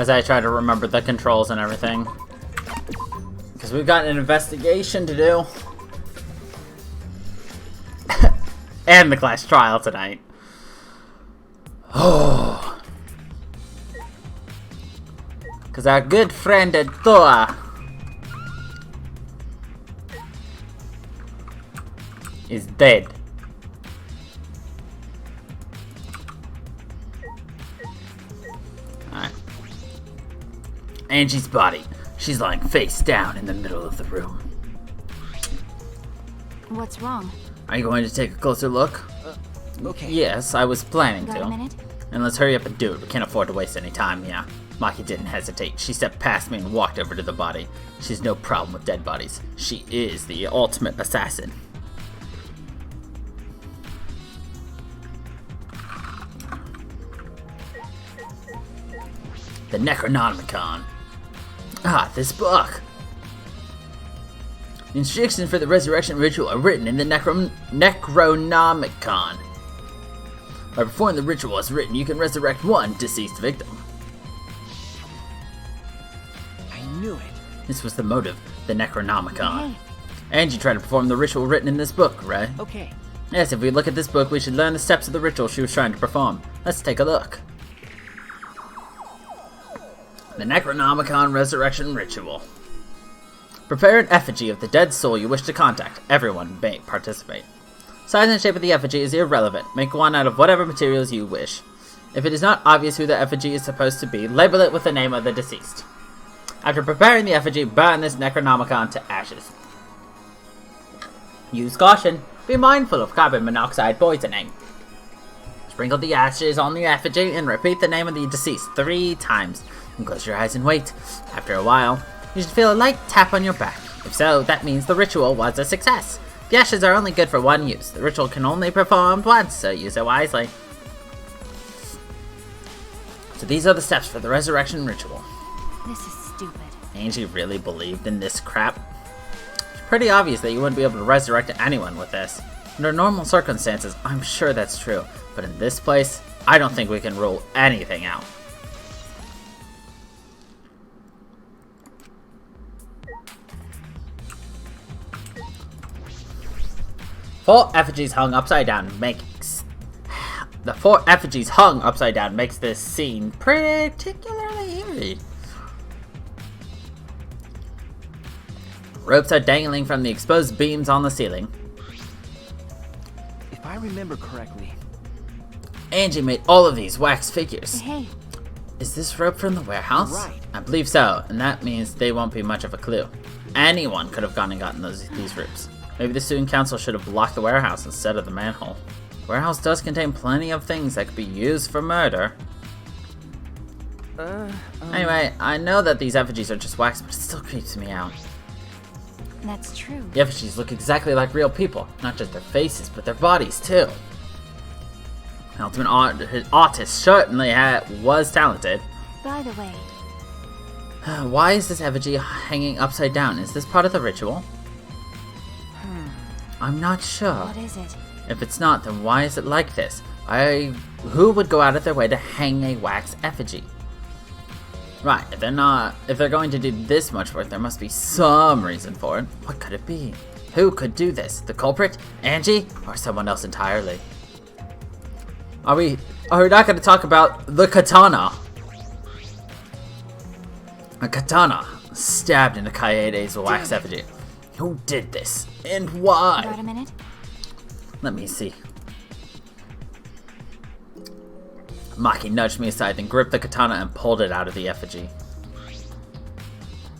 As I try to remember the controls and everything. Because we've got an investigation to do. And the class trial tonight. Oh. Because our good friend Adora is dead. Alright. Angie's body. She's lying face down in the middle of the room. What's wrong? Are you going to take a closer look? Okay. Yes, I was planning Got to. a minute? And let's hurry up and do it. We can't afford to waste any time, yeah. Maki didn't hesitate. She stepped past me and walked over to the body. She's no problem with dead bodies. She is the ultimate assassin. The Necronomicon. Ah, this book. The instructions for the resurrection ritual are written in the Necronomicon. By performing the ritual as written, you can resurrect one deceased victim. I knew it. This was the motive, the Necronomicon. Hey. And you try to perform the ritual written in this book, right? Okay. Yes, if we look at this book, we should learn the steps of the ritual she was trying to perform. Let's take a look. The Necronomicon Resurrection Ritual. Prepare an effigy of the dead soul you wish to contact. Everyone may participate. Size and shape of the effigy is irrelevant. Make one out of whatever materials you wish. If it is not obvious who the effigy is supposed to be, label it with the name of the deceased. After preparing the effigy, burn this Necronomicon to ashes. Use caution. Be mindful of carbon monoxide poisoning. Sprinkle the ashes on the effigy and repeat the name of the deceased 3 times. And close your eyes and wait. After a while, you should feel a light tap on your back. If so, that means the ritual was a success. The ashes are only good for one use. The ritual can only be performed once, so use it wisely. So these are the steps for the resurrection ritual. This is stupid. Angie really believed in this crap. It's pretty obvious that you wouldn't be able to resurrect anyone with this. Under normal circumstances, I'm sure that's true. But in this place, I don't think we can rule anything out. Four effigies hung upside down makes this scene particularly eerie. Ropes are dangling from the exposed beams on the ceiling. If I remember correctly. Angie made all of these wax figures. Hey, Is this rope from the warehouse? Right. I believe so, and that means they won't be much of a clue. Anyone could have gone and gotten these ropes. Maybe the student council should have blocked the warehouse instead of the manhole. The warehouse does contain plenty of things that could be used for murder. Anyway, I know that these effigies are just wax, but it still creeps me out. that's true. The effigies look exactly like real people. Not just their faces, but their bodies too. The ultimate artist certainly was talented. By the way, Why is this effigy hanging upside down? Is this part of the ritual? I'm not sure. what is it? If it's not, then why is it like this? Who would go out of their way to hang a wax effigy? Right, if they're going to do this much work, there must be some reason for it. What could it be? Who could do this? The culprit? Angie? Or someone else entirely? Are we not going to talk about the katana? A katana stabbed into Kaede's wax effigy. Who did this? And why? Got a minute? Let me see. Maki nudged me aside, then gripped the katana and pulled it out of the effigy.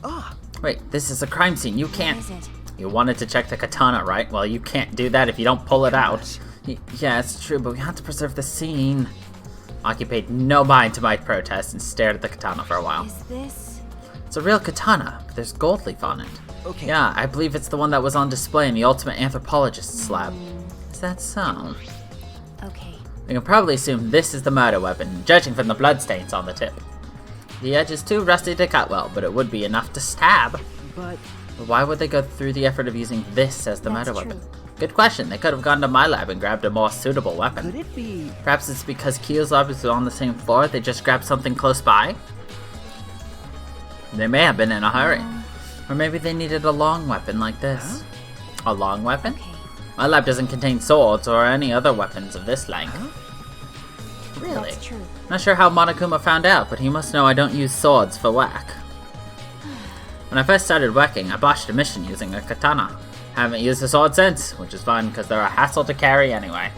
Ah, Wait, this is a crime scene. You What can't... is it? You wanted to check the katana, right? Well, you can't do that if you don't pull it out. Yeah, it's true, but we have to preserve the scene. Maki paid no mind to my protest and stared at the katana for a while. Is this... It's a real katana, but there's gold leaf on it. okay. Yeah, I believe it's the one that was on display in the Ultimate Anthropologist's lab. Is that so? Okay. We can probably assume this is the murder weapon, judging from the bloodstains on the tip. The edge is too rusty to cut well, but it would be enough to stab. But But why would they go through the effort of using this as the That's murder true. weapon? Good question. They could have gone to my lab and grabbed a more suitable weapon. could it be? Perhaps it's because Kyo's lab is on the same floor, they just grabbed something close by? They may have been in a hurry. Uh, Or maybe they needed a long weapon like this. A long weapon? Okay. My lab doesn't contain swords or any other weapons of this length. Really? That's true. Not sure how Monokuma found out, but he must know I don't use swords for whack. When I first started whacking, I botched a mission using a katana. Haven't used a sword since, which is fine because they're a hassle to carry anyway.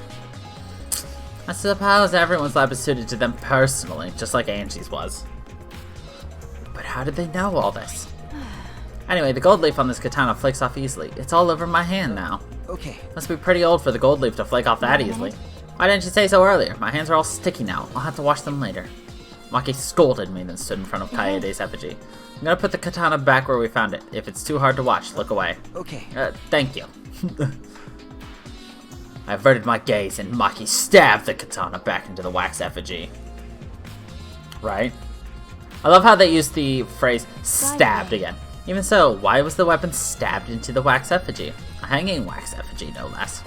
I suppose everyone's lab is suited to them personally, just like Angie's was. But how did they know all this? Anyway, the gold leaf on this katana flakes off easily. It's all over my hand now. Okay. Must be pretty old for the gold leaf to flake off that easily. Why didn't you say so earlier? My hands are all sticky now. I'll have to wash them later. Maki scolded me, then stood in front of Kaede's effigy. I'm gonna put the katana back where we found it. If it's too hard to watch, look away. Okay. Thank you. I averted my gaze and Maki stabbed the katana back into the wax effigy. Right? I love how they use the phrase stabbed again. Even so, why was the weapon stabbed into the wax effigy? A hanging wax effigy, no less.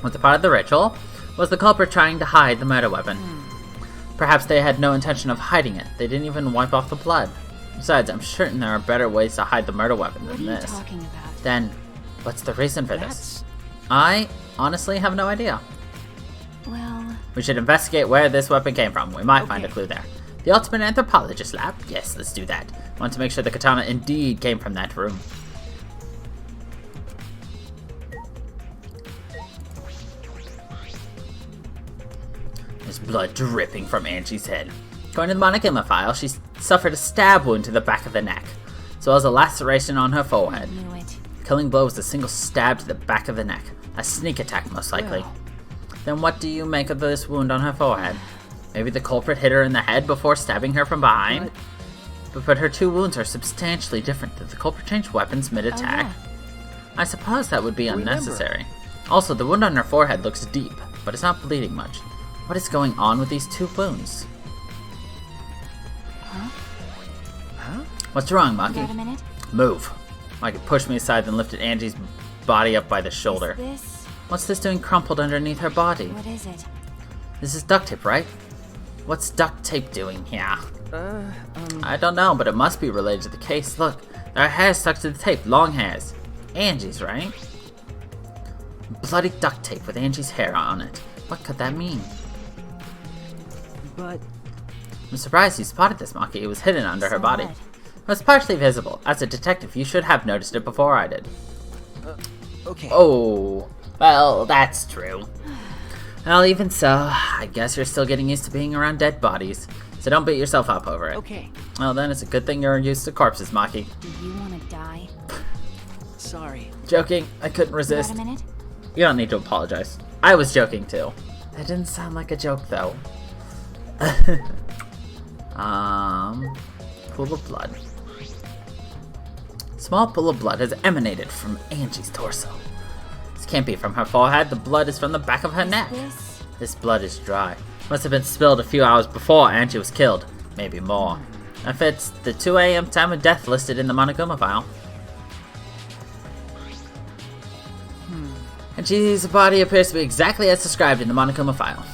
Was it part of the ritual? Was the culprit trying to hide the murder weapon? Perhaps they had no intention of hiding it. They didn't even wipe off the blood. Besides, I'm certain there are better ways to hide the murder weapon What are than you this. talking about? Then, what's the reason for this? That's... I honestly have no idea. Well, We should investigate where this weapon came from. We might find a Okay. clue there. The ultimate anthropologist lab? Yes, let's do that. Want to make sure the katana indeed came from that room. There's blood dripping from Angie's head. According to the Monokuma file, she suffered a stab wound to the back of the neck, as well as a laceration on her forehead. knew it. Killing blow was a single stab to the back of the neck. A sneak attack, most likely. Well. Then what do you make of this wound on her forehead? Maybe the culprit hit her in the head before stabbing her from behind? But her two wounds are substantially different. Did the culprit change weapons mid-attack? I suppose that would be unnecessary. Also, the wound on her forehead looks deep, but it's not bleeding much. What is going on with these two wounds? Huh? What's wrong, Got a Maki? minute? Move. Maki pushed me aside and lifted Angie's body up by the shoulder. Is this... What's this doing crumpled underneath her body? What is it? This is duct tape, right? What's duct tape doing here? I don't know, but it must be related to the case. Look, there are hairs stuck to the tape, long hairs. Angie's, right? Bloody duct tape with Angie's hair on it. What could that mean? But... I'm surprised you spotted this, Maki. It was hidden under her So body. what? It was partially visible. As a detective, you should have noticed it before I did. Okay. Oh, well, that's true. Well, even so, I guess you're still getting used to being around dead bodies, so don't beat yourself up over it. Okay. Well, then it's a good thing you're used to corpses, Maki. Do you want to die? Sorry. Joking, I couldn't Got resist. a minute? You don't need to apologize. I was joking too. That didn't sound like a joke though. Pool of blood. Small pool of blood has emanated from Angie's torso. This can't be from her forehead. The blood is from the back of her neck. This... This blood is dry. Must have been spilled a few hours before Angie was killed. Maybe more. That fits the 2 a.m. time of death listed in the Monokuma file. Angie's body appears to be exactly as described in the Monokuma file.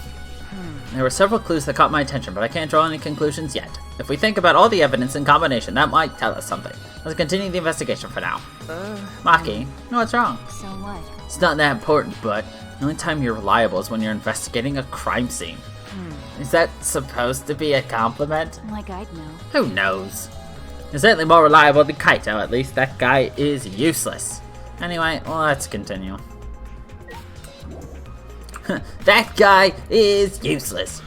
There were several clues that caught my attention, but I can't draw any conclusions yet. If we think about all the evidence in combination, that might tell us something. Let's continue the investigation for now. Maki, what's wrong? So what? It's not that important, but the only time you're reliable is when you're investigating a crime scene. Is that supposed to be a compliment? Like I'd know. Who knows? You're certainly more reliable than Kaito, at least. That guy is useless. Anyway, let's continue. That guy is useless.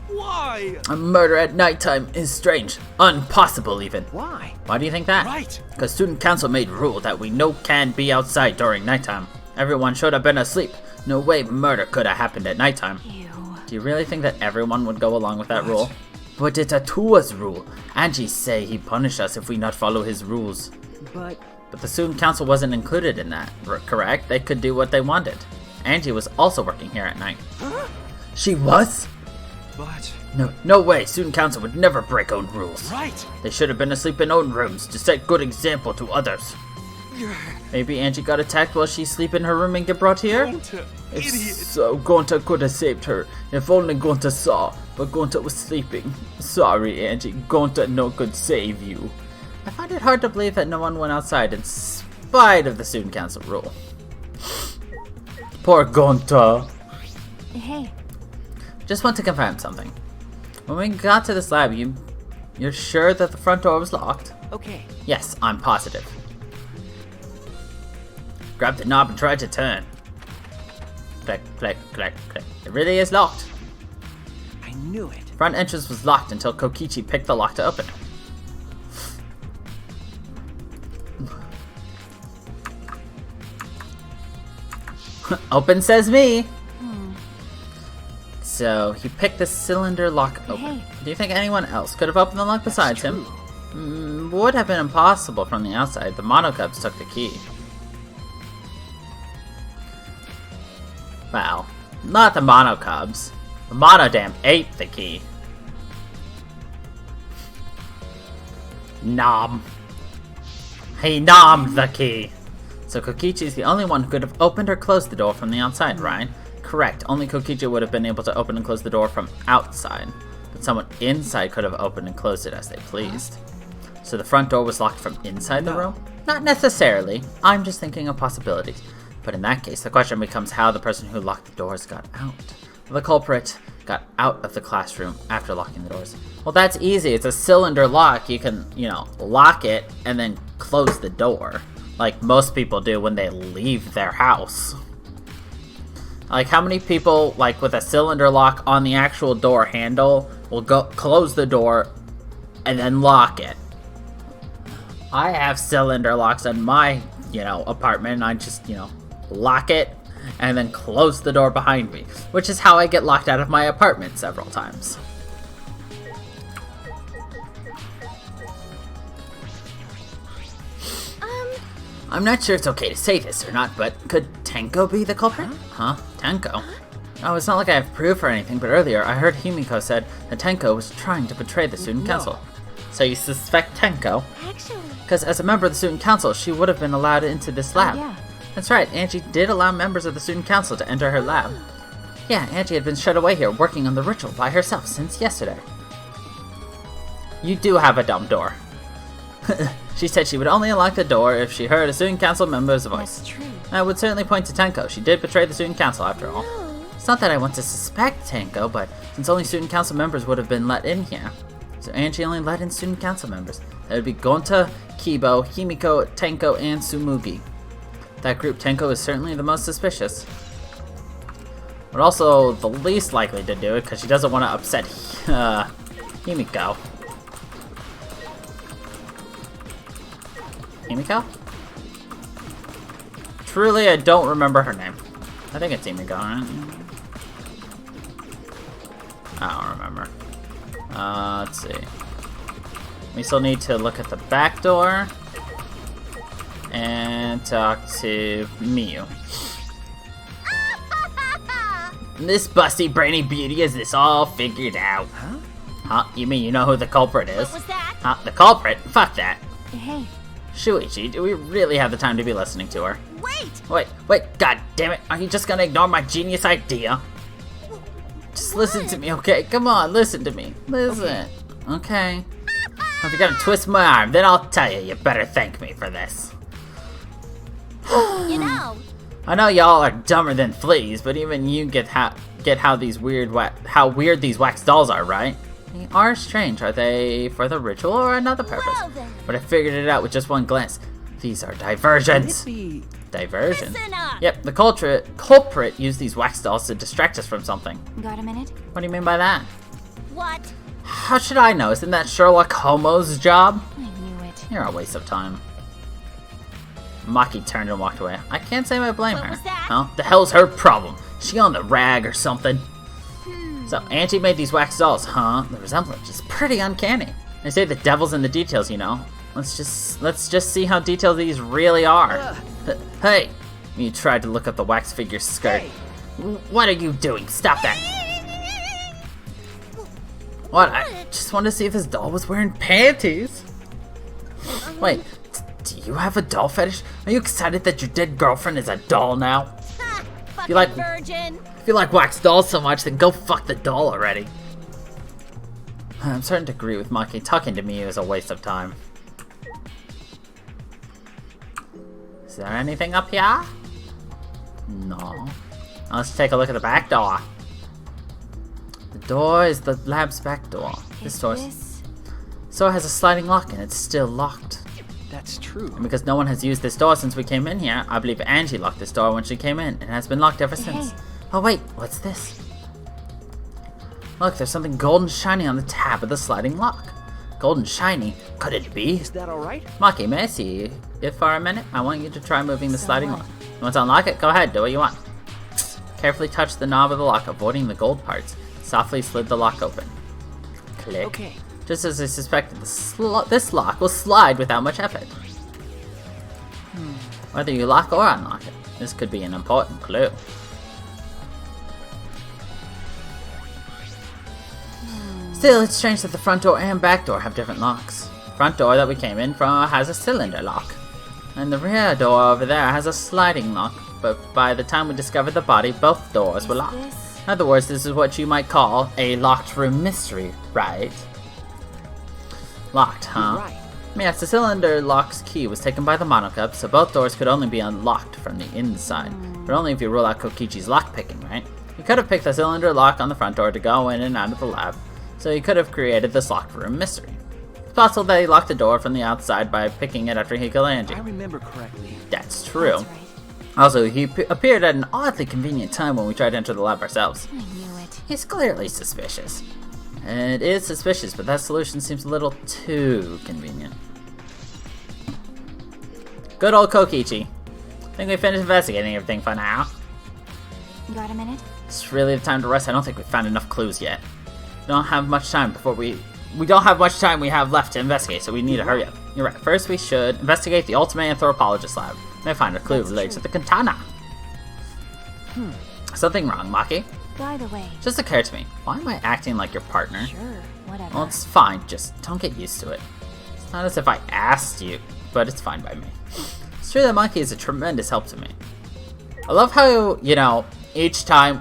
Why? A murder at nighttime is strange. Impossible, even. Why? Why do you think that? Right. Because student council made rule that we no can be outside during nighttime. Everyone should have been asleep. No way murder could have happened at nighttime. Ew. Do you really think that everyone would go along with that rule? But it's a Tua's rule. Angie say he punish us if we not follow his rules. But... But the student council wasn't included in that, correct? They could do what they wanted. Angie was also working here at night. She was? But... No way. Student council would never break own rules. Right. They should have been asleep in own rooms to set good example to others. Maybe Angie got attacked while she sleep in her room and get brought here? Gonta, If idiot. so, Gonta could have saved her. If only Gonta saw. But Gonta was sleeping. Sorry, Angie. Gonta no could save you. I find it hard to believe that no one went outside in spite of the student council rule. Poor Gonta. Hey, Just want to confirm something. When we got to this lab, you're sure that the front door was locked? Okay. Yes, I'm positive. Grab the knob and try to turn. Click, click, click, click. It really is locked. I knew it. Front entrance was locked until Kokichi picked the lock to open it. Open says me. So he picked the cylinder lock open. Hey. Do you think anyone else could have opened the lock besides him? Would have been impossible from the outside. The monocubs took the key. Well, not the monocubs. The monodam ate the key. Nom. He nommed the key. So Kokichi's the only one who could have opened or closed the door from the outside, right? Correct. Only Kokichi would have been able to open and close the door from outside. But someone inside could have opened and closed it as they pleased. So the front door was locked from inside the room? Not necessarily. I'm just thinking of possibilities. But in that case, the question becomes how the person who locked the doors got out. The culprit got out of the classroom after locking the doors. Well, that's easy. It's a cylinder lock. You can, lock it and then close the door. Like most people do when they leave their house. Like, how many people, like, with a cylinder lock on the actual door handle will go close the door and then lock it? I have cylinder locks on my, apartment, and I just, lock it and then close the door behind me, which is how I get locked out of my apartment several times. I'm not sure it's okay to say this or not, but could Tenko be the culprit? Huh? Tenko? Oh, it's not like I have proof or anything, but earlier I heard Himiko said that Tenko was trying to betray the student council. So you suspect Tenko? actually, Because as a member of the student council, she would have been allowed into this lab. yeah. That's right, Angie did allow members of the student council to enter her lab. Yeah, Angie had been shut away here working on the ritual by herself since yesterday. You do have a dumb door. She said she would only unlock the door if she heard a student council member's voice. That's true. I would certainly point to Tenko. She did betray the student council after all. No. It's not that I want to suspect Tenko, but since only student council members would have been let in here. So Angie only let in student council members. That would be Gonta, Kibo, Himiko, Tenko, and Tsumugi. That group, Tenko is certainly the most suspicious. But also the least likely to do it because she doesn't want to upset Himiko. Himiko? Truly, I don't remember her name. I think it's Himiko, right? I don't remember. Let's see. We still need to look at the back door and talk to Miyu. This busty brainy beauty, is this all figured out? Huh? You mean you know who the culprit is? What was that? Huh? The culprit? Fuck that. Hey, Shuichi, do we really have the time to be listening to her? wait! Wait, god damn it. Are you just gonna ignore my genius idea? Just listen to me, okay? Come on, listen to me. Listen. Okay. If you're gonna twist my arm, then I'll tell you, you better thank me for this. You know, I know y'all are dumber than fleas, but even you get how these how weird these wax dolls are, right? They are strange. Are they for the ritual or another purpose? Well then. But I figured it out with just one glance. These are Could diversions. it be? Diversion? Listen up. Yep, the culprit used these wax dolls to distract us from something. Got a minute? What do you mean by that? What? How should I know? Isn't that Sherlock Holmes' job? I knew it. You're a waste of time. Maki turned and walked away. I can't say I blame What her. was that? Huh? The hell's her problem? She on the rag or something? So Angie made these wax dolls, huh? The resemblance is pretty uncanny. They say the devil's in the details, you know. Let's just see how detailed these really are. Hey! You tried to look up the wax figure's skirt. Hey. What are you doing? Stop that! What? I just wanted to see if this doll was wearing panties. Wait, do you have a doll fetish? Are you excited that your dead girlfriend is a doll now? Ha! Fucking You like- virgin! If you like wax dolls so much, then go fuck the doll already. I'm starting to agree with Maki. Talking to me is a waste of time. there anything up here? No. Now let's take a look at the back door. The door is the lab's back door. This door has a sliding lock and it's still locked. That's true. And because no one has used this door since we came in here, I believe Angie locked this door when she came in. It has been locked ever since. Oh wait, what's this? Look, there's something golden shiny on the tab of the sliding lock. Golden shiny? Could it be? Is that alright? Maki, may I see you for a minute? I want you to try moving the sliding lock. You want to unlock it? Go ahead, do what you want. Carefully touch the knob of the lock, avoiding the gold parts. Softly slid the lock open. Click. Okay. Just as I suspected, this lock will slide without much effort. Whether you lock or unlock it, this could be an important clue. Still, it's strange that the front door and back door have different locks. The front door that we came in from has a cylinder lock. And the rear door over there has a sliding lock. But by the time we discovered the body, both doors were locked. In other words, this is what you might call a locked room mystery, right? Locked, huh? Right. Yes, the cylinder lock's key was taken by the Monocup, so both doors could only be unlocked from the inside. But only if you rule out Kokichi's lockpicking, right? You could have picked the cylinder lock on the front door to go in and out of the lab, so he could have created this locked room mystery. It's possible that he locked the door from the outside by picking it after he killed Angie. I remember correctly. That's true. That's right. Also, he appeared at an oddly convenient time when we tried to enter the lab ourselves. I knew it. He's clearly suspicious. It is suspicious, but that solution seems a little too convenient. Good old Kokichi. Think we finished investigating everything for now. You got a minute? It's really the time to rest. I don't think we've found enough clues yet. We don't have much time before we don't have much time we have left to investigate, so we need to hurry up. You're right. First, we should investigate the Ultimate Anthropologist Lab. May find a clue related to the katana. Something wrong, Maki? By the way. Just occurred to me. Why am I acting like your partner? Sure, whatever. Well, it's fine. Just don't get used to it. It's not as if I asked you, but it's fine by me. It's true that Maki is a tremendous help to me. I love how, you know, each time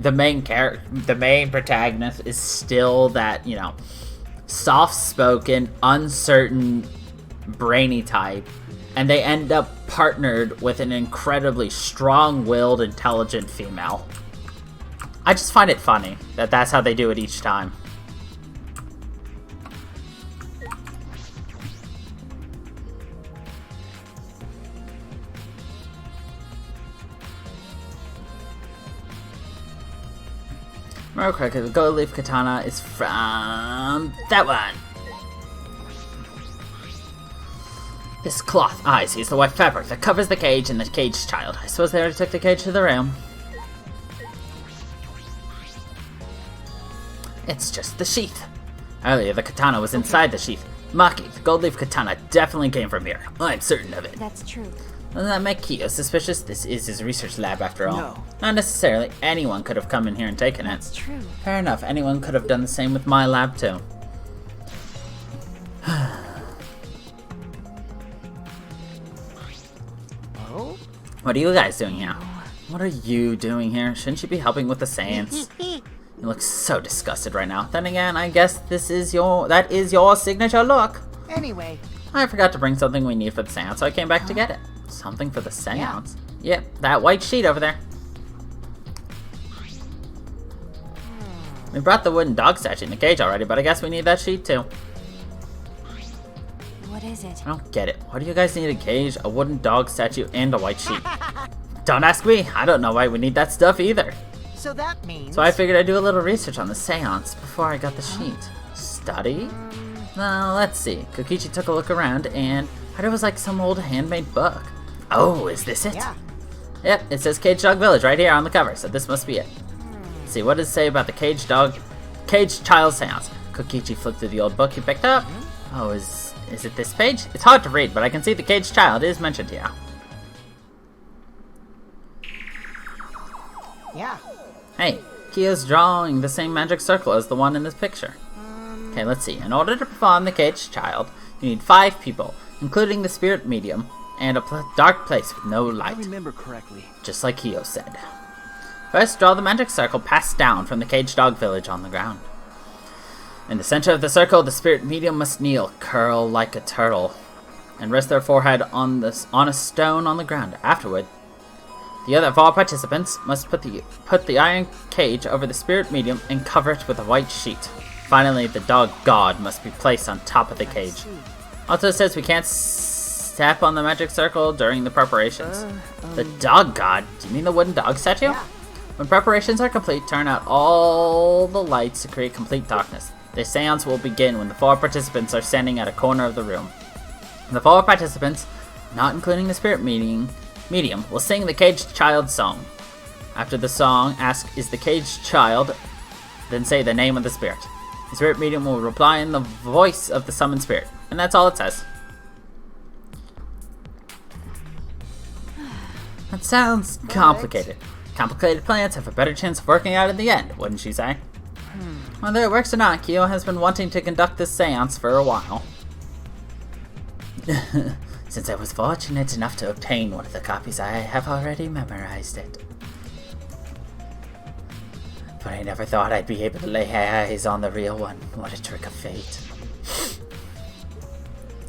the main protagonist is still that, you know, soft-spoken, uncertain, brainy type, and they end up partnered with an incredibly strong-willed, intelligent female. I just find it funny that that's how they do it each time. Remember correctly, the gold leaf katana is from that one. This cloth, I see, is the white fabric that covers the cage and the caged child. I suppose they already took the cage to the room. It's just the sheath. Earlier, the katana was inside the sheath. Maki, the gold leaf katana definitely came from here. I'm certain of it. That's true. Doesn't that make Kyo suspicious? This is his research lab after all. No. Not necessarily. Anyone could have come in here and taken it. That's true. Fair enough. Anyone could have done the same with my lab too. Oh? What are you guys doing here? What are you doing here? Shouldn't you be helping with the Seance? You look so disgusted right now. Then again, I guess that is your signature look. Anyway. I forgot to bring something we need for the Seance, so I came back to get it. Something for the Seance? Yep, that white sheet over there. We brought the wooden dog statue in the cage already, but I guess we need that sheet too. What is it? I don't get it. Why do you guys need a cage, a wooden dog statue, and a white sheet? Don't ask me. I don't know why we need that stuff either. So that means... So I figured I'd do a little research on the Seance before I got the sheet. Study? Now, let's see. Kokichi took a look around and I heard it was like some old handmade book. Oh, is this it? Yeah. Yep, it says Cage Dog Village right here on the cover, so this must be it. Let's see, what does it say about the Cage Child Seance? Kokichi flipped through the old book he picked up. Oh, is it this page? It's hard to read, but I can see the Cage Child is mentioned here. Yeah. Hey, Kyo's drawing the same magic circle as the one in this picture. Okay, let's see. In order to perform the Caged Child, you need 5 people, including the spirit medium, and a dark place with no light. I remember correctly. Just like Kyo said. First, draw the magic circle passed down from the Caged Dog Village on the ground. In the center of the circle, the spirit medium must kneel, curl like a turtle. and rest their forehead on a stone on the ground. Afterward, the other 4 participants must put the iron cage over the spirit medium and cover it with a white sheet. Finally, the dog god must be placed on top of the cage. Also, it says we can't step on the magic circle during the preparations. The dog god? Do you mean the wooden dog statue? Yeah. When preparations are complete, turn out all the lights to create complete darkness. The seance will begin when the 4 participants are standing at a corner of the room. The 4 participants, not including the spirit medium, will sing the caged child song. After the song, ask, "Is the caged child?" Then say the name of the spirit. The spirit medium will reply in the voice of the summoned spirit. And that's all it says. That sounds complicated. Complicated plans have a better chance of working out in the end, wouldn't you say? Whether it works or not, Kyo has been wanting to conduct this seance for a while. Since I was fortunate enough to obtain one of the copies, I have already memorized it. But I never thought I'd be able to lay eyes on the real one. What a trick of fate.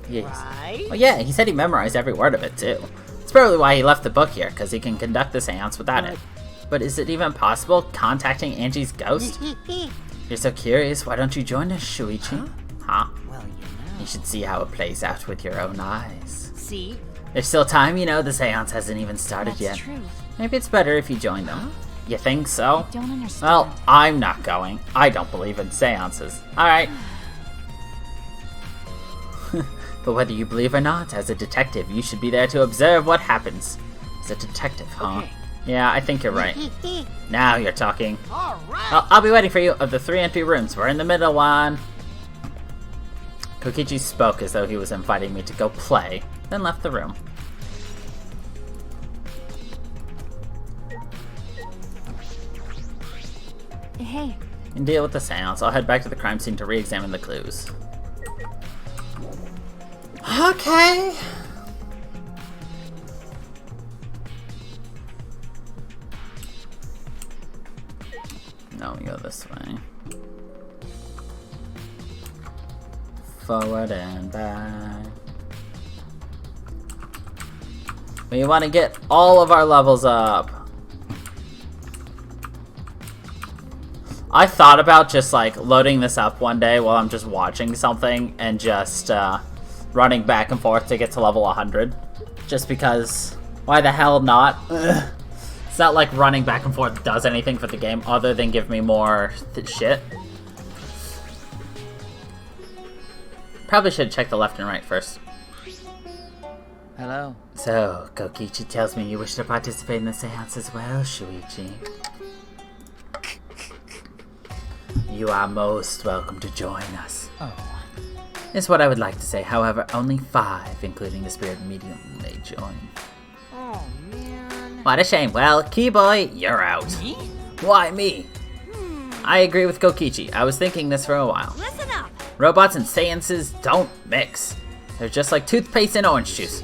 Yes. Right? Well, yeah, he said he memorized every word of it, too. It's probably why he left the book here, because he can conduct the seance without it. But is it even possible contacting Angie's ghost? You're so curious, why don't you join us, Shuichi? Huh? Well, You should see how it plays out with your own eyes. See? There's still time, you know, the seance hasn't even started That's yet. true. Maybe it's better if you join them. You think so? Don't understand. Well, I'm not going. I don't believe in seances. Alright. But whether you believe or not, as a detective, you should be there to observe what happens. As a detective, huh? Okay. Yeah, I think you're right. Now you're talking. All right. Well, I'll be waiting for you. Of the 3 empty rooms, we're in the middle one. Kokichi spoke as though he was inviting me to go play, then left the room. Hey, You can deal with the seance. I'll head back to the crime scene to re-examine the clues. Okay. No, we go this way. Forward and back. We want to get all of our levels up. I thought about just like loading this up one day while I'm just watching something and just running back and forth to get to level 100. Just because, why the hell not? It's not like running back and forth does anything for the game other than give me more shit. Probably should check the left and right first. Hello. So, Kokichi tells me you wish to participate in the seance as well, Shuichi. You are most welcome to join us. Oh. Is what I would like to say. However, only 5, including the spirit medium, may join. Oh, man. What a shame. Well, Keyboy, you're out. Me? Why me? I agree with Kokichi. I was thinking this for a while. listen up. Robots and seances don't mix. They're just like toothpaste and orange juice.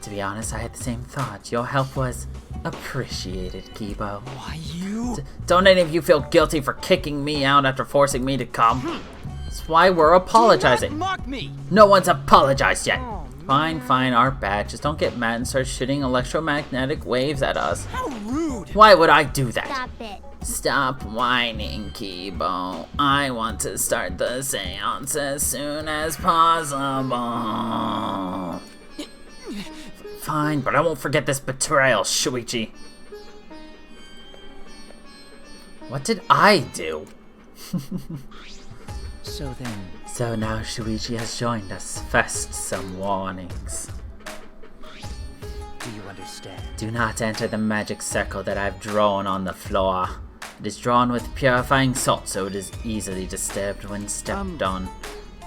To be honest, I had the same thought. Your help was appreciated, Kibo. Why, you? Don't any of you feel guilty for kicking me out after forcing me to come? That's why we're apologizing. Do not mock me. No one's apologized yet. Oh, Fine, fine, our bad. Just don't get mad and start shooting electromagnetic waves at us. How rude. Why would I do that? Stop it. Stop whining, Kibo. I want to start the seance as soon as possible. Fine, but I won't forget this betrayal, Shuichi. What did I do? So then, So now Shuichi has joined us. First, some warnings. do you understand? Do not enter the magic circle that I've drawn on the floor. It is drawn with purifying salt, so it is easily disturbed when stepped on.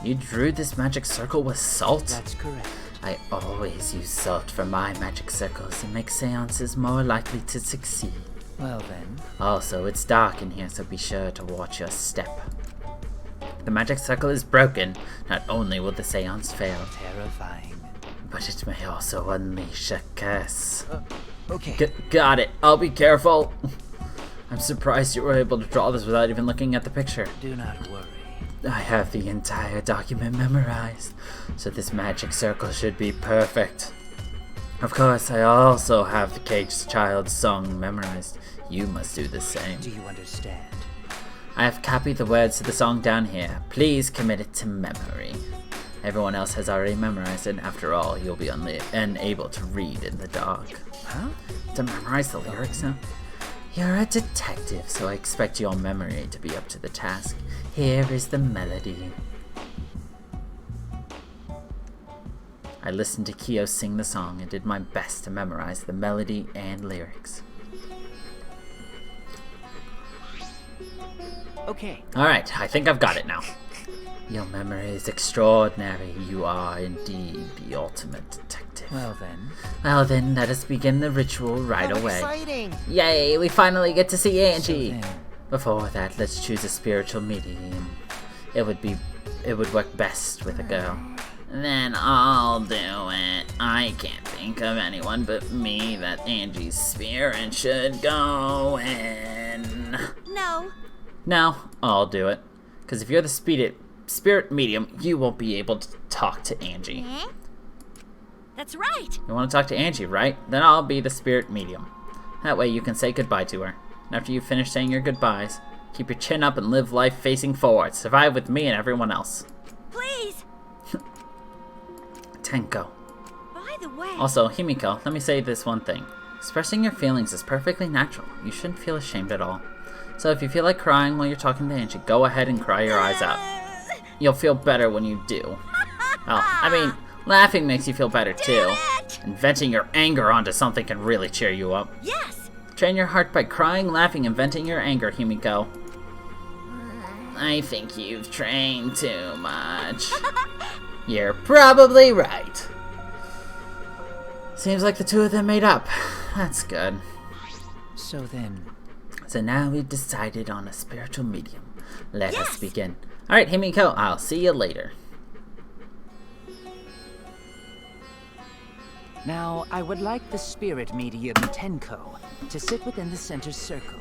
You drew this magic circle with salt? That's correct. I always use salt for my magic circles and make seances more likely to succeed. Well then. Also, it's dark in here, so be sure to watch your step. The magic circle is broken. Not only will the seance fail, Terrifying. but it may also unleash a curse. Okay. Got it. I'll be careful. I'm surprised you were able to draw this without even looking at the picture. Do not worry. I have the entire document memorized, so this magic circle should be perfect. Of course, I also have the Caged Child's song memorized. You must do the same. Do you understand? I have copied the words to the song down here. Please commit it to memory. Everyone else has already memorized it, and after all, you'll be unable to read in the dark. Huh? To memorize the lyrics now? You're a detective, so I expect your memory to be up to the task. Here is the melody. I listened to Kyo sing the song and did my best to memorize the melody and lyrics. Okay. Alright, I think I've got it now. Your memory is extraordinary. You are indeed the ultimate detective. Well then. Well then, let us begin the ritual right away. Exciting! Yay, we finally get to see Angie! So then, Before that, let's choose a spiritual medium. It would work best with a girl. Then I'll do it. I can't think of anyone but me that Angie's spirit should go in. No. No, I'll do it. Because if you're the spirit medium, you won't be able to talk to Angie. That's right. You want to talk to Angie, right? Then I'll be the spirit medium. That way you can say goodbye to her. And after you finish saying your goodbyes, keep your chin up and live life facing forward. Survive with me and everyone else. Please. Tenko. By the way. Also, Himiko, let me say this one thing. Expressing your feelings is perfectly natural. You shouldn't feel ashamed at all. So if you feel like crying while you're talking to Angie, go ahead and cry your eyes out. You'll feel better when you do. Well, I mean, laughing makes you feel better too. And venting your anger onto something can really cheer you up. Yes. Train your heart by crying, laughing, and venting your anger, Himiko. I think you've trained too much. You're probably right. Seems like the two of them made up. That's good. So then. So now we've decided on a spiritual medium. Let us begin. Alright, Himiko, I'll see you later. Now, I would like the spirit medium Tenko to sit within the center circle.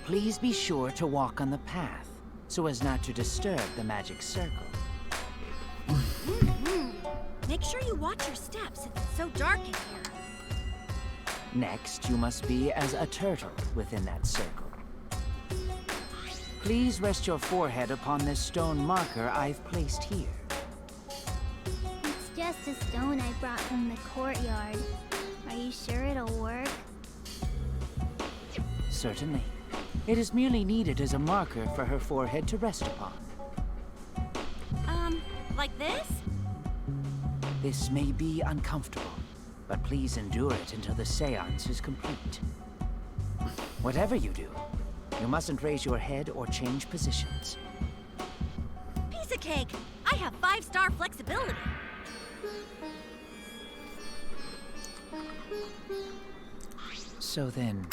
Please be sure to walk on the path, so as not to disturb the magic circle. Make sure you watch your steps. It's so dark in here. Next, you must be as a turtle within that circle. Please rest your forehead upon this stone marker I've placed here. It's just a stone I brought from the courtyard. Are you sure it'll work? Certainly. It is merely needed as a marker for her forehead to rest upon. Like this? This may be uncomfortable, but please endure it until the seance is complete. Whatever you do, you mustn't raise your head or change positions. Piece of cake. I have 5-star flexibility. So then...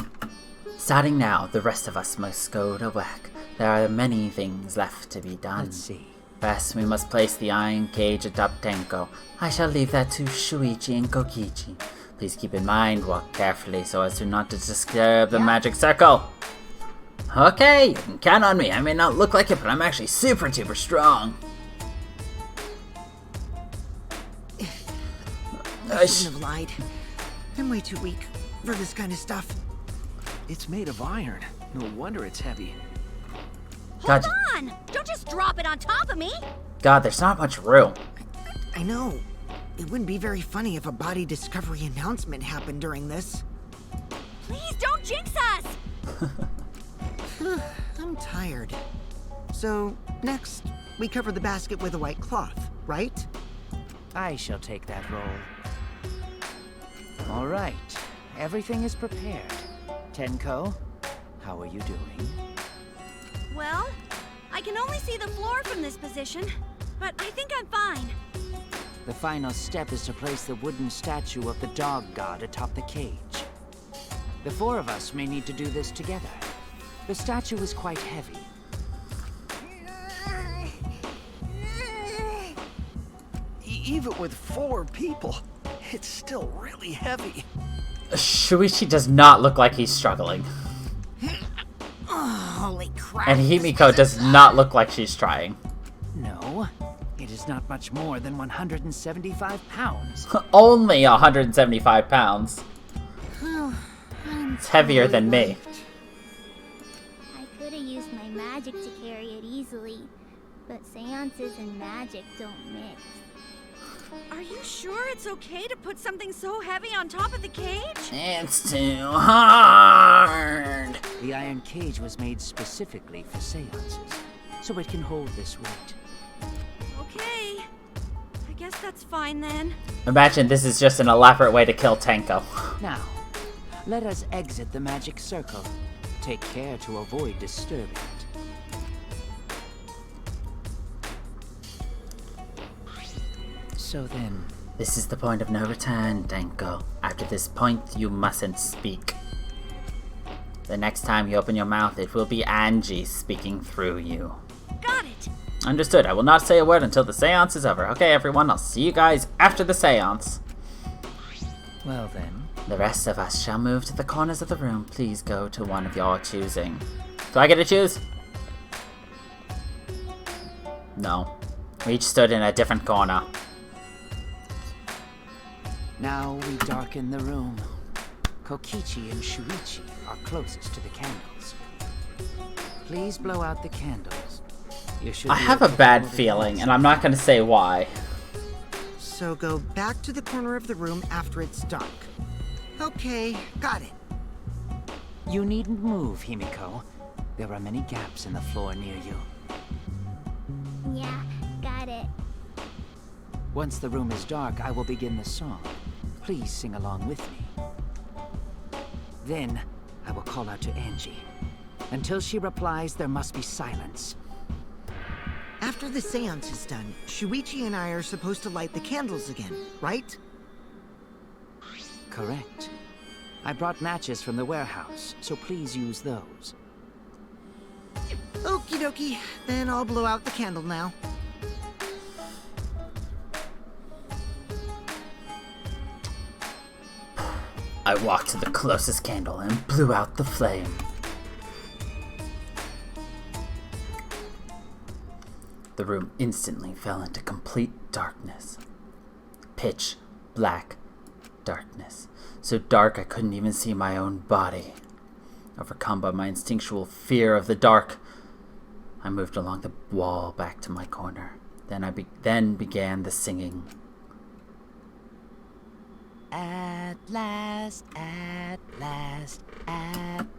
Starting now, the rest of us must go to work. There are many things left to be done. Let's see. First, we must place the iron cage atop Tenko. I shall leave that to Shuichi and Kokichi. Please keep in mind, walk carefully so as to not to disturb the magic circle. Okay, you can count on me. I may not look like it, but I'm actually super duper strong. I shouldn't have lied. I'm way too weak for this kind of stuff. It's made of iron. No wonder it's heavy. God, Hold on! Don't just drop it on top of me! God, there's not much room. I know. It wouldn't be very funny if a body discovery announcement happened during this. Please don't jinx us! I'm tired. So, next, we cover the basket with a white cloth, right? I shall take that role. All right. Everything is prepared. Tenko, how are you doing? Well, I can only see the floor from this position, but I think I'm fine. The final step is to place the wooden statue of the dog god atop the cage. The four of us may need to do this together. The statue is quite heavy. Even with 4 people, it's still really heavy. Shuichi does not look like he's struggling. Oh, Holy crap. And this Himiko was does not look like she's trying. No, it is not much more than 175 pounds. Only 175 pounds. I'm It's heavier than me. I could have used my magic to carry it easily, but seances and magic don't mix. Are you sure it's okay to put something so heavy on top of the cage? It's too hard. The iron cage was made specifically for seances, so it can hold this weight. Okay. I guess that's fine then. Imagine this is just an elaborate way to kill Tenko. Now, let us exit the magic circle. Take care to avoid disturbing it. So then, This is the point of no return, Tenko. After this point, you mustn't speak. The next time you open your mouth, it will be Angie speaking through you. Got it. Understood. I will not say a word until the seance is over. Okay, everyone, I'll see you guys after the seance. well then, The rest of us shall move to the corners of the room. Please go to one of your choosing. Do I get to choose? No. We each stood in a different corner. now we darken the room. Kokichi and Shuichi are closest to the candles. Please blow out the candles. You should I be have a able to bad hold it feeling, once. and I'm not going to say why. So go back to the corner of the room after it's dark. Okay, got it. You needn't move, Himiko. There are many gaps in the floor near you. Yeah, got it. Once the room is dark, I will begin the song. Please sing along with me. Then, I will call out to Angie. Until she replies, there must be silence. After the seance is done, Shuichi and I are supposed to light the candles again, right? Correct. I brought matches from the warehouse, so please use those. Okie dokie, then I'll blow out the candle now. I walked to the closest candle and blew out the flame. The room instantly fell into complete darkness. Pitch black darkness. So dark I couldn't even see my own body. Overcome by my instinctual fear of the dark, I moved along the wall back to my corner. Then began the singing. At last, at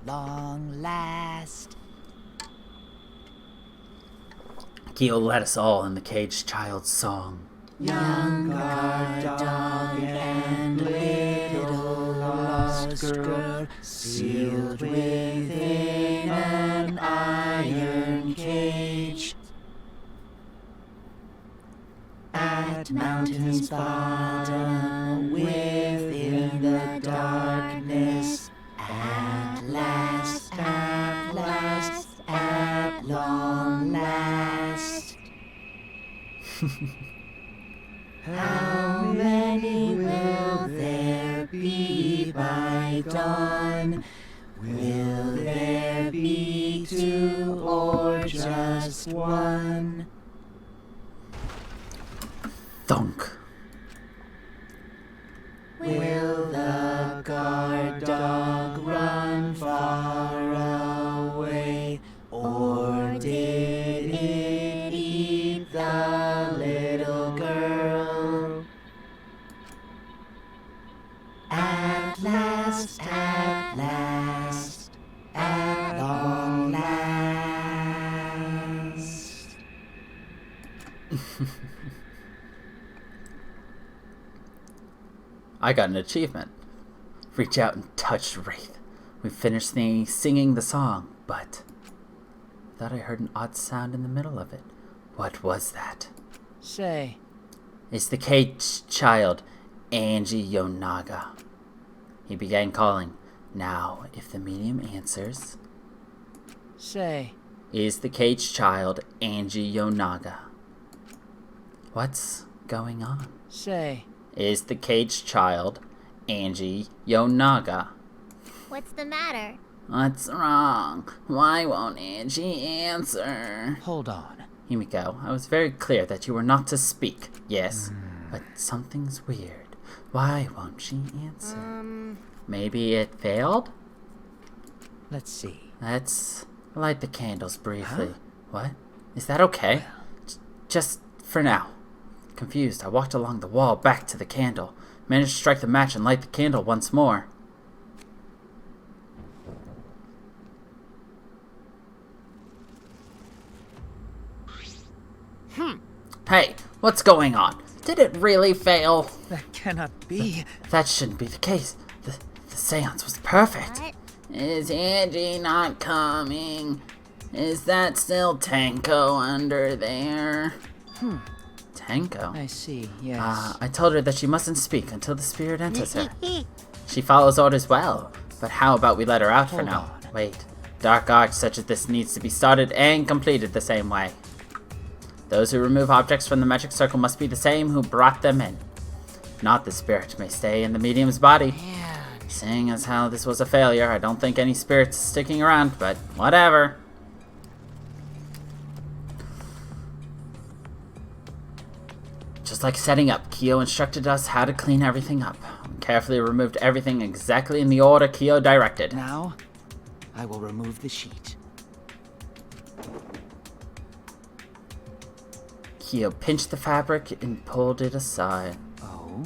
long last. Kyo led us all in the caged child's song. Young guard dog and little lost girl, sealed within an iron cage. At mountain's bottom, within the darkness, at last, at long last. How many will there be by dawn? Will there be two or just one? Thunk. Will the guard dog run far away, or did it eat the little girl? At last, at long last. I got an achievement. Reach out and touch Wraith. We finished singing the song, but I thought I heard an odd sound in the middle of it. What was that? Say, It's the caged child, Angie Yonaga. He began calling. Now, if the medium answers, say, is the caged child, Angie Yonaga. What's going on? say. Is the caged child, Angie Yonaga. What's the matter? What's wrong? Why won't Angie answer? Hold on. Himiko, I was very clear that you were not to speak. Yes, but something's weird. Why won't she answer? Maybe it failed? Let's see. Let's light the candles briefly. What? Is that okay? Just for now. Confused, I walked along the wall back to the candle. Managed to strike the match and light the candle once more. Hey, what's going on? Did it really fail? That cannot be. That shouldn't be the case. The seance was perfect. What? Is Angie not coming? Is that still Tenko under there? Tenko? I see, yes. I told her that she mustn't speak until the spirit enters her. She follows orders well, but how about we let her out for now? Wait, dark art such as this needs to be started and completed the same way. Those who remove objects from the magic circle must be the same who brought them in. Not the spirit may stay in the medium's body. Seeing as how this was a failure, I don't think any spirit's sticking around, but whatever. Just like setting up, Kyo instructed us how to clean everything up. We carefully removed everything exactly in the order Kyo directed. Now, I will remove the sheet. Kyo pinched the fabric and pulled it aside. Oh?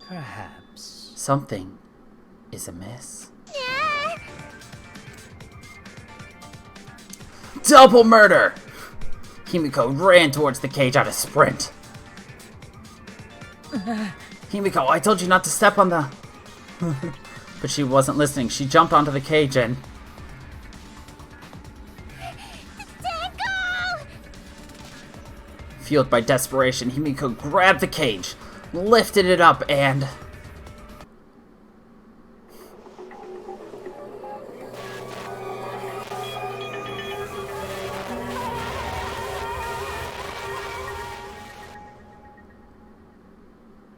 Perhaps. Something is amiss. Double murder! Himiko ran towards the cage at a sprint. Himiko, I told you not to step on the... But she wasn't listening. She jumped onto the cage and... Fueled by desperation, Himiko grabbed the cage, lifted it up, and...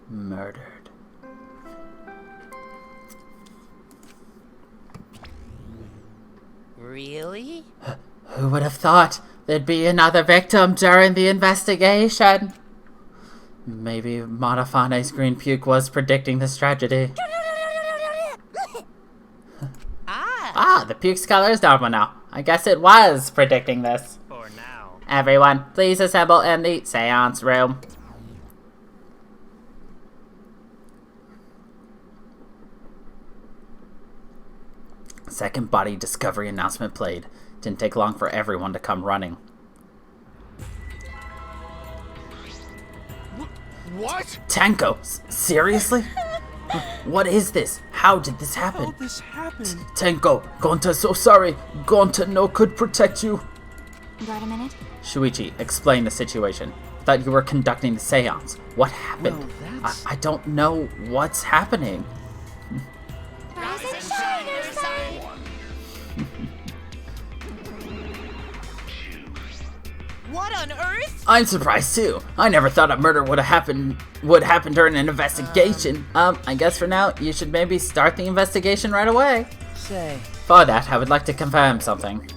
murdered. Really? Who would have thought there'd be another victim during the investigation? Maybe Monofane's green puke was predicting this tragedy. The puke's color is normal now. I guess it was predicting this. For now. Everyone, please assemble in the seance room. Second body discovery announcement played. Didn't take long for everyone to come running. What? Tenko, seriously? What is this? How did this happen? How this happened? Tenko, Gonta's so sorry. Gonta no could protect you. Got a minute? Shuichi, explain the situation. Thought you were conducting the seance. What happened? Well, that's... I don't know what's happening. Rise and shine, Earthside! What on earth? I'm surprised too. I never thought a murder would happen during an investigation. I guess for now, you should maybe start the investigation right away. Say, For that, I would like to confirm something.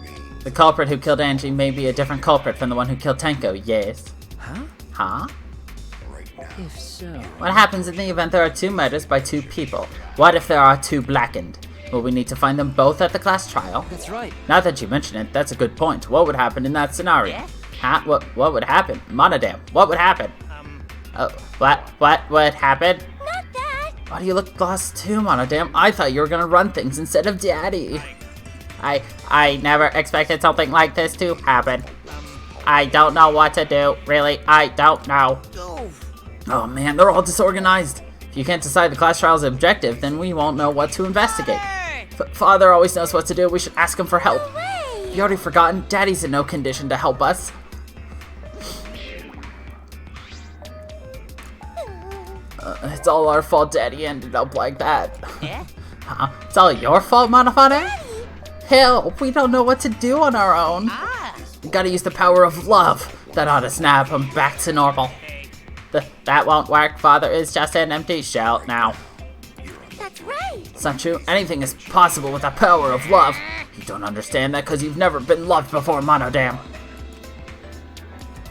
The culprit who killed Angie may be a different culprit from the one who killed Tenko, yes. huh? Huh? If so... What happens in the event there are two murders by two people? What if there are two blackened? Will we need to find them both at the class trial? That's right. Now that you mention it, that's a good point. What would happen in that scenario? Yeah? Huh? What would happen? Monodam, what would happen? Oh, what would happen? Not that! Why do you look lost too, Monodam? I thought you were gonna run things instead of Daddy. I never expected something like this to happen. I don't know what to do. Really, I don't know. Oh man, they're all disorganized. If you can't decide the class trial's objective, then we won't know what to investigate. Father always knows what to do. We should ask him for help. Hooray! You already forgotten? Daddy's in no condition to help us. It's all our fault Daddy ended up like that. Yeah? Huh? It's all your fault, Monofane? Hell, we don't know what to do on our own. We gotta use the power of love. That ought to snap him back to normal. That won't work. Father is just an empty shell now. That's right. It's not true. Anything is possible with the power of love. You don't understand that because you've never been loved before, Monodam.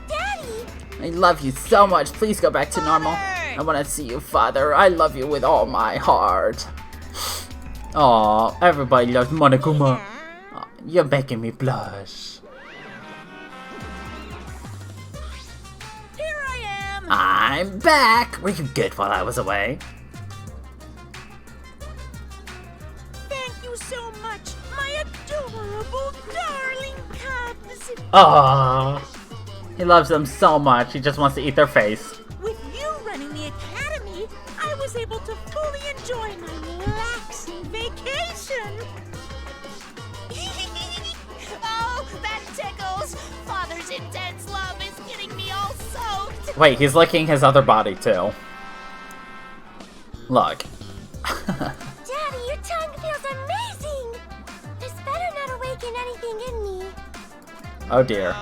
Daddy! I love you so much. Please go back to normal. I want to see you, Father. I love you with all my heart. Aw, everybody loves Monokuma. Aw, you're making me blush. Here I am! I'm back. Were you good while I was away? Thank you so much, my adorable darling cubs! Aw, he loves them so much. He just wants to eat their face. With you running the academy, I was able to fully enjoy my relaxing vacation! Oh, that tickles! Father's intense love is getting me all soaked! Wait, he's licking his other body too. Look. Daddy, your tongue feels amazing! This better not awaken anything in me. Oh dear.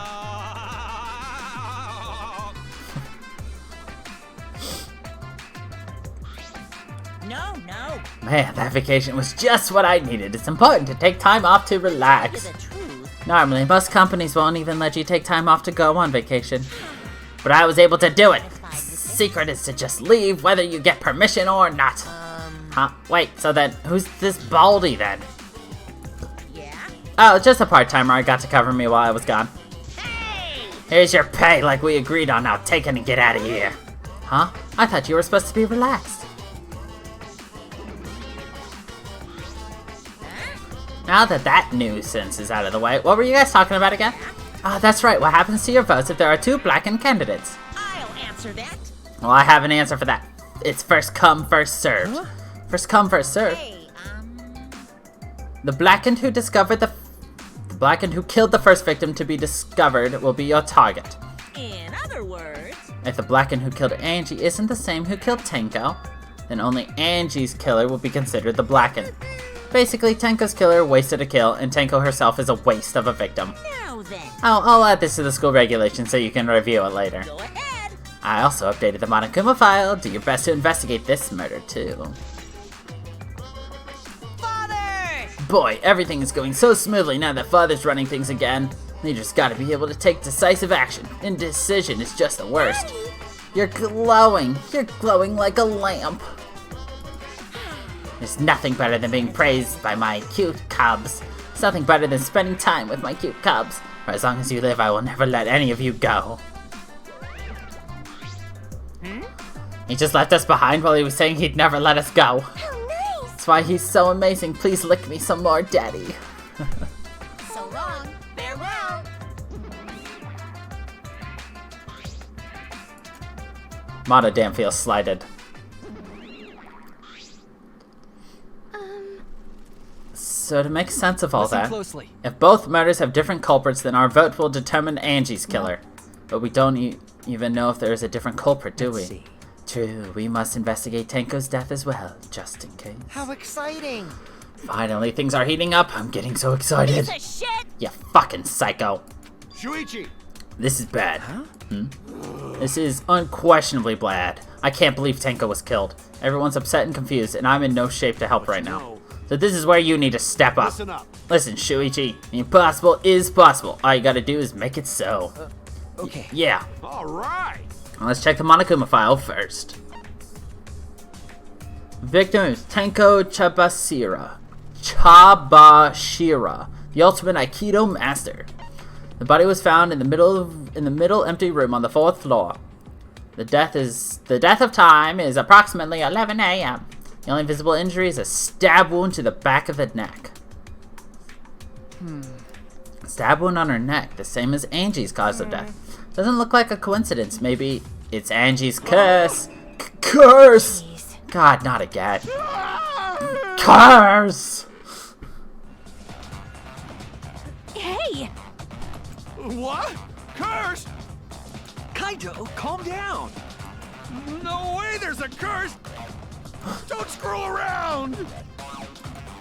No, no. Man, that vacation was just what I needed. It's important to take time off to relax. The truth. Normally, most companies won't even let you take time off to go on vacation. But I was able to do it. Secret is to just leave whether you get permission or not. Huh? Wait, so then, who's this Baldy then? Yeah? Oh, just a part-timer I got to cover me while I was gone. Hey! Here's your pay like we agreed on. Now take it and get out of here. Huh? I thought you were supposed to be relaxed. Now that that nuisance is out of the way, what were you guys talking about again? Ah, that's right. What happens to your votes if there are two blackened candidates? I'll answer that. Well, I have an answer for that. It's first come, first served. Huh? First come, first served. Hey, The blackened who killed the first victim to be discovered will be your target. in other words, If the blackened who killed Angie isn't the same who killed Tenko, then only Angie's killer will be considered the blackened. Basically, Tenko's killer wasted a kill, and Tenko herself is a waste of a victim. now then, I'll add this to the school regulations so you can review it later. go ahead. I also updated the Monokuma file. Do your best to investigate this murder, too. Father! Boy, everything is going so smoothly now that Father's running things again. Leaders gotta be able to take decisive action. Indecision is just the worst. You're glowing. You're glowing like a lamp. There's nothing better than being praised by my cute cubs. There's nothing better than spending time with my cute cubs. For as long as you live, I will never let any of you go. He just left us behind while he was saying he'd never let us go. How nice! That's why he's so amazing. Please lick me some more, Daddy. So long. Farewell. Monodam feels slighted. So to make sense of all Listen that, closely. if both murders have different culprits, then our vote will determine Angie's killer. But we don't even know if there is a different culprit, do we? Let's see. True, we must investigate Tenko's death as well, just in case. How exciting! Finally, things are heating up. I'm getting so excited. Piece of shit! You fucking psycho. Shuichi! This is bad. This is unquestionably bad. I can't believe Tenko was killed. Everyone's upset and confused, and I'm in no shape to help right now. So this is where you need to step up. Listen up. Listen, Shuichi, the impossible is possible. All you gotta do is make it so. Okay. Yeah. All right. Let's check the Monokuma file first. Victim is Tenko Chabashira, the ultimate Aikido master. The body was found in the middle empty room on the 4th floor. The death of time is approximately 11 a.m. The only visible injury is a stab wound to the back of the neck. Stab wound on her neck, the same as Angie's cause of death. Doesn't look like a coincidence. Maybe it's Angie's curse. Curse! God, not again. Curse! Hey! What? Curse? Kaito, calm down. No way there's a curse. Don't screw around.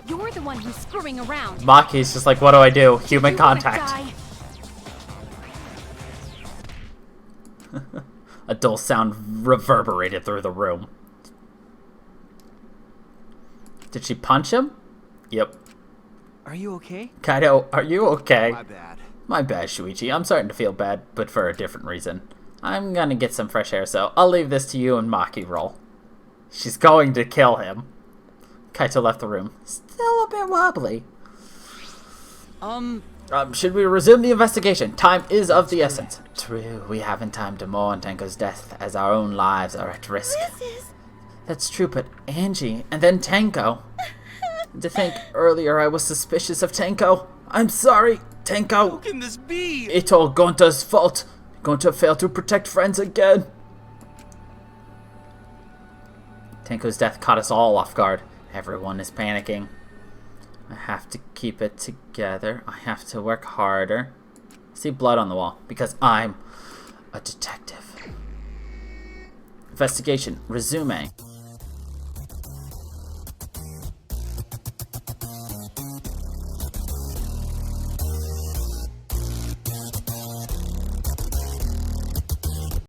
You're the one who's screwing around. Maki's just like, what do I do? Human You wanna contact. die? A dull sound reverberated through the room. Did she punch him? Yep. Are you okay? Kaido, are you okay? My bad. My bad, Shuichi. I'm starting to feel bad, but for a different reason. I'm gonna get some fresh air, so I'll leave this to you and Maki roll. She's going to kill him. Kaito left the room. Still a bit wobbly. Should we resume the investigation? Time is of the essence. True, we haven't time to mourn Tenko's death, as our own lives are at risk. That's true, but Angie, and then Tenko. To think earlier I was suspicious of Tenko. I'm sorry, Tenko. How can this be? It's all Gonta's fault. Gonta failed to protect friends again. Tenko's death caught us all off guard. Everyone is panicking. I have to keep it together. I have to work harder. See blood on the wall, because I'm a detective. Investigation. Resume.